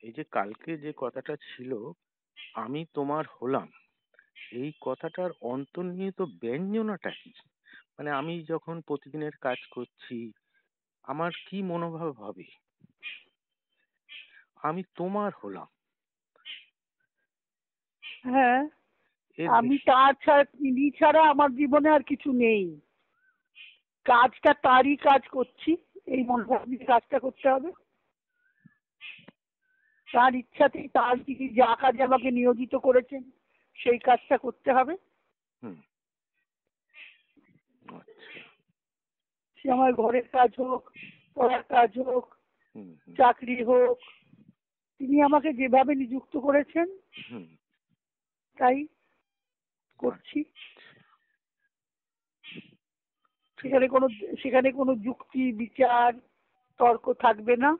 এই যে কালকে যে কথাটা ছিল, আমি তোমার হলাম, এই কথাটার অন্তর্নিহিত ব্যঞ্জনাটা কি? মানে আমি যখন প্রতিদিনের কাজ করছি, আমার কি মনোভাব হবে? আমি তোমার হলাম, হ্যাঁ, এর আমি বেশি? তার ছাড়া, তিনি ছাড়া আমার জীবনে আর কিছু নেই। কাজটা তারই কাজ করছি, এই মনোভাব নিয়ে কাজটা করতে হবে। তার ইচ্ছাতেই, তার তিনি যা কাজে আমাকে নিয়োজিত করেছেন সেই কাজটা করতে হবে। হুম। আচ্ছা। সে আমার ঘরের কাজ হোক, পড়ার কাজ হোক, হুম হুম চাকরি হোক, তিনি আমাকে যেভাবে নিযুক্ত করেছেন হুম। তাই আচ্ছা। করছি। সেখানে কোনো সেখানে কোনো যুক্তি বিচার তর্ক থাকবে না,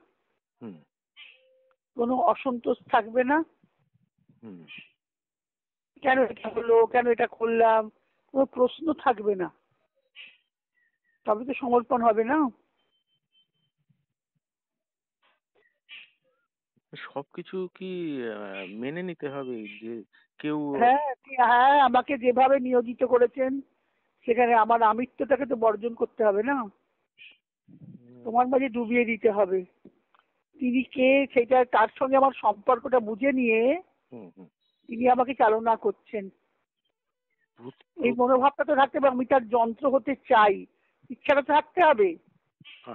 হুম কোনো অসন্তোষ থাকবে না। হুম। কেন এটা হলো, কেন এটা করলাম, কোনো প্রশ্ন থাকবে না। তবে তো সমর্পণ হবে না। সবকিছু কি মেনে নিতে হবে যে কেউ? হ্যাঁ, হ্যাঁ, আমাকে যেভাবে নিয়োজিত করেছেন সেখানে আমার আমিত্বটাকে তো বর্জন করতে হবে না, তোমার মাঝে ডুবিয়ে দিতে হবে। তিনি কে সেটা, তার সঙ্গে আমার সম্পর্কটা বুঝে নিয়ে হুম হুম। তিনি আমাকে চালনা করছেন। প্রত- এই প্রত- মনোভাবটা তো থাকতে হবে, আমি তার যন্ত্র হতে চাই, ইচ্ছাটা থাকতে হবে।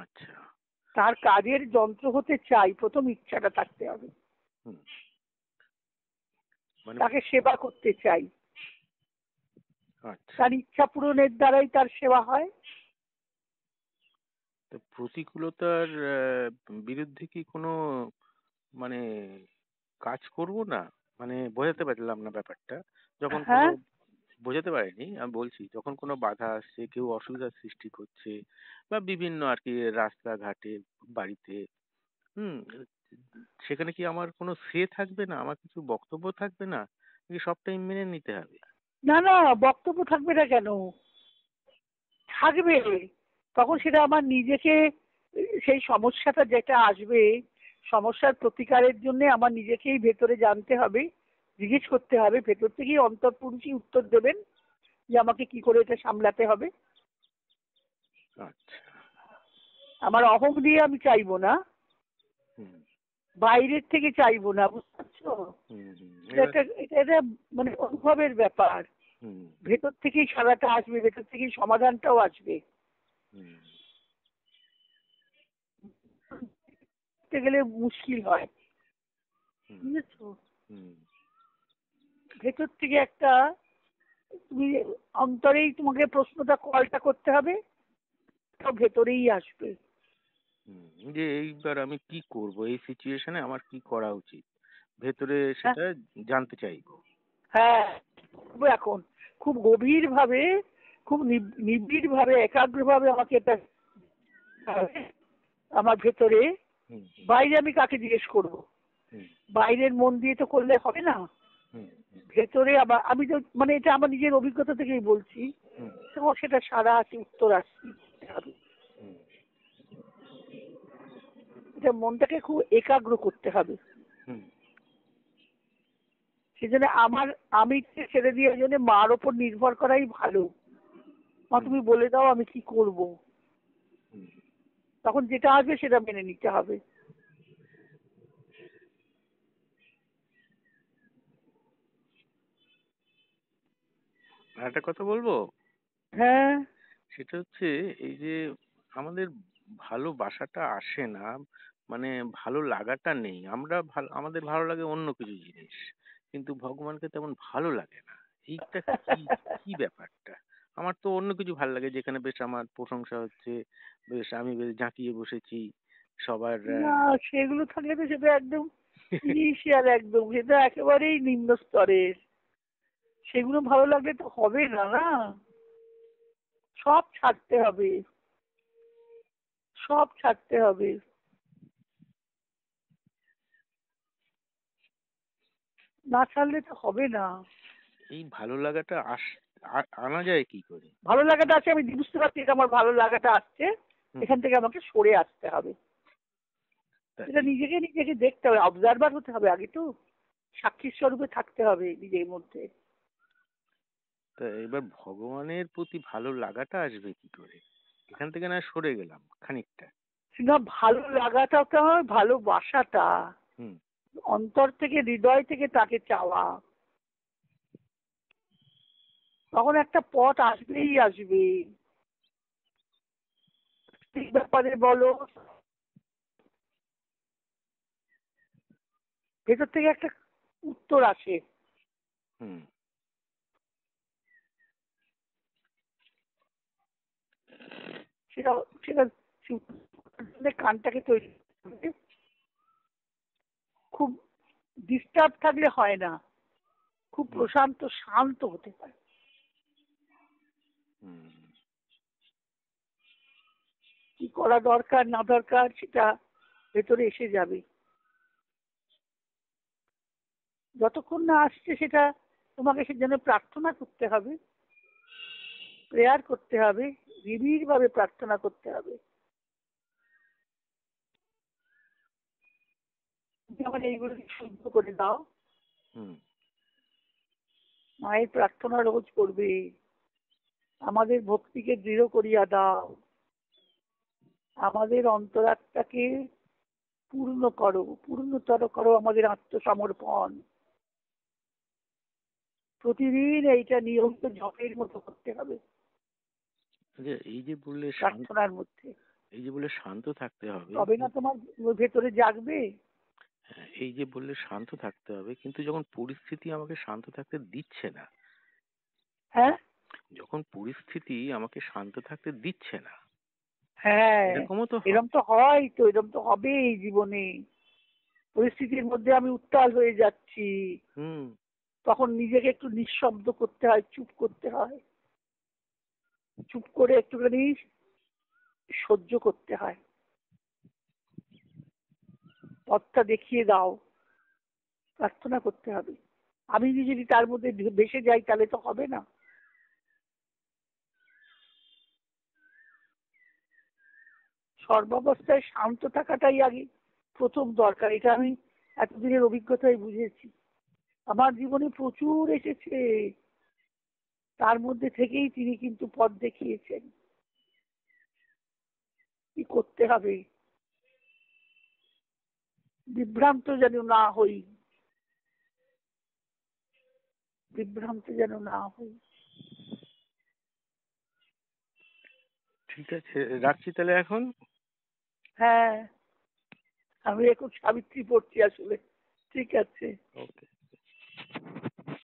আচ্ছা। তার কাজের যন্ত্র হতে চাই, প্রথম ইচ্ছাটা থাকতে হবে। হুম। মানে তাকে সেবা করতে চাই, আচ্ছা। তার ইচ্ছা পূরণের দ্বারাই তার সেবা হয়। তো প্রতিকূলতার বিরুদ্ধে কি কোনো মানে কাজ করব না? মানে বোঝাতে পারলাম না ব্যাপারটা। যখন কোনো হ্যাঁ, বোঝাতে পারিনি, আমি বলছি যখন কোনো বাধা আসছে, কেউ অসুবিধার সৃষ্টি করছে, বা বিভিন্ন আর কি রাস্তাঘাটে, বাড়িতে, হুম, সেখানে কি আমার কোনো সে থাকবে না? আমার কিছু বক্তব্য থাকবে না? নাকি সবটাই মেনে নিতে হবে? না না, বক্তব্য থাকবে না কেন, থাকবে। তখন সেটা আমার নিজেকে, সেই সমস্যাটা যেটা আসবে, সমস্যার প্রতিকারের জন্য আমার নিজেকেই ভেতরে জানতে হবে, জিজ্ঞেস করতে হবে, ভেতর থেকেই অন্তর্পুরুষই উত্তর দেবেন যে আমাকে কি করে এটা সামলাতে হবে। আচ্ছা। আমার অহং দিয়ে আমি চাইবো না, হুম বাইরের থেকে চাইবো না, বুঝতে পারছো? হুম হুম। এটা এবার একটা, এটা মানে অনুভবের ব্যাপার। হুম ভেতর থেকেই সারাটা আসবে, ভেতর থেকেই সমাধানটাও আসবে। হুম করতে গেলে মুশকিল হয়, হুম বুঝেছো? হুম ভেতর থেকে একটা, তুমি অন্তরেই তোমাকে প্রশ্নটা, কলটা করতে হবে, তো ভেতরেই আসবে। হুম। যে এইবার আমি কি করব, এই সিচুয়েশনে আমার কি করা উচিত, ভেতরে হ্যাঁ, সেটা জানতে চাইবো। হ্যাঁ, করবো এখন, খুব গভীর ভাবে, খুব নিবিড় ভাবে, একাগ্র ভাবে আমাকে এটা আমার ভেতরে। হুম হুম বাইরে আমি কাকে জিজ্ঞেস করব? হুম বাইরের মন দিয়ে তো করলে হবে না। হুম ভেতরে আবার আমি তো, মানে এটা আমার নিজের অভিজ্ঞতা থেকেই বলছি, হুম তো সেটা সারা আছে, উত্তর আসছে, করতে হবে। হুম এটা মনটাকে খুব একাগ্র করতে হবে। হুম সেজন্য আমার, আমি ছেড়ে দিয়ে ওই জন্য মার ওপর নির্ভর করাই ভালো। মা হুম তুমি বলে দাও আমি কি করব, হুম। তখন যেটা আসবে সেটা মেনে নিতে হবে। আর একটা কথা বলবো, হ্যাঁ, সেটা হচ্ছে এই যে আমাদের ভালোবাসাটা আসে না, মানে ভালো লাগাটা নেই। আমরা ভালো, আমাদের ভালো লাগে অন্য কিছু জিনিস, কিন্তু ভগবানকে তেমন ভালো লাগে না। এইটা কি, কি ব্যাপারটা? আমার তো অন্য কিছু ভালো লাগে, যেখানে বেশ আমার প্রশংসা হচ্ছে, বেশ আমি বেশ ঝাঁকিয়ে বসেছি সবার না, সেগুলো থাকলে তো সেটা একদম ইনিশিয়াল, একদম সেটা একেবারেই নিম্ন স্তরের। সেগুলো ভালো লাগলে তো হবে না, না, সব ছাড়তে হবে, সব ছাড়তে হবে। না ছাড়লে তো হবে না। এই ভালো লাগাটা আনা যায় কি করে? ভালো লাগাটা আছে, আমি বুঝতে পারছি এটা আমার ভালো লাগাটা আসছে, হুম এখান থেকে আমাকে সরে আসতে হবে। তা এটা এই নিজেকে নিজেকে দেখতে হবে, অবজারভার হতে হবে আগে তো, সাক্ষী স্বরূপে থাকতে হবে নিজের মধ্যে। তা এবার ভগবানের প্রতি ভালো লাগাটা আসবে কি করে? এখান থেকে না সরে গেলাম খানিকটা। না, ভালো লাগাটা তো আমার ভালোবাসাটা, হুম। অন্তর থেকে হৃদয় থেকে তাকে চাওয়া, তখন একটা পথ আসবেই আসবে। ঠিক ব্যাপারে বলো, ভেতর থেকে একটা উত্তর আসে। হুম। সেটা সেটা সে উত্তরের জন্য কানটাকে তৈরি করতে হবে। খুব ডিস্টার্ব থাকলে হয় না, খুব হুম। প্রশান্ত শান্ত হতে হয়। হুম। কি করা দরকার না দরকার সেটা ভেতরে এসে যাবে। যতক্ষণ না আসছে সেটা তোমাকে সেজন্য প্রার্থনা করতে হবে, প্রেয়ার করতে হবে, নিবিড় ভাবে প্রার্থনা করতে হবে। তুমি আমার এইগুলো শুদ্ধ করে দাও, হুম। মায়ের প্রার্থনা রোজ করবে, আমাদের ভক্তিকে দৃঢ় করিয়া দাও, আমাদের অন্তরাত্মাকে পূর্ণ করো, পূর্ণতর করো আমাদের আত্মসমর্পণ। প্রতিদিন এইটা নিয়মিত জপের মতো করতে হবে যে এই যে বললে শান্ত, প্রার্থনার মধ্যে, এই যে বললে শান্ত থাকতে হবে, তবে না তোমার ভেতরে জাগবে। হ্যাঁ, এই যে বললে শান্ত থাকতে হবে, কিন্তু যখন পরিস্থিতি আমাকে শান্ত থাকতে দিচ্ছে না, হ্যাঁ, যখন পরিস্থিতি আমাকে শান্ত থাকতে দিচ্ছে না, হ্যাঁ, এরকমও তো এরম হয়। তো হয়, তো এরম তো হবেই জীবনে। পরিস্থিতির মধ্যে আমি উত্তাল হয়ে যাচ্ছি, হুম। তখন নিজেকে একটু নিঃশব্দ করতে হয়, চুপ করতে হয়, চুপ করে একটুখানি সহ্য করতে হয়। পথটা দেখিয়ে দাও, প্রার্থনা করতে হবে। আমি যদি তার মধ্যে ভেসে যাই তাহলে তো হবে না। সর্বাবস্থায় শান্ত থাকাটাই আগে প্রথম দরকার, এটা আমি এতদিনের অভিজ্ঞতায় বুঝেছি। আমার জীবনে প্রচুর এসেছে, তার মধ্যে থেকেই তিনি কিন্তু পথ দেখিয়েছেন কি করতে হবে, বিভ্রান্ত যেন না হই, বিভ্রান্ত যেন না হই। ঠিক আছে, রাখছি তাহলে এখন। হ্যাঁ, আমি এখন সাবিত্রী পড়ছি আসলে। ঠিক আছে। ওকে।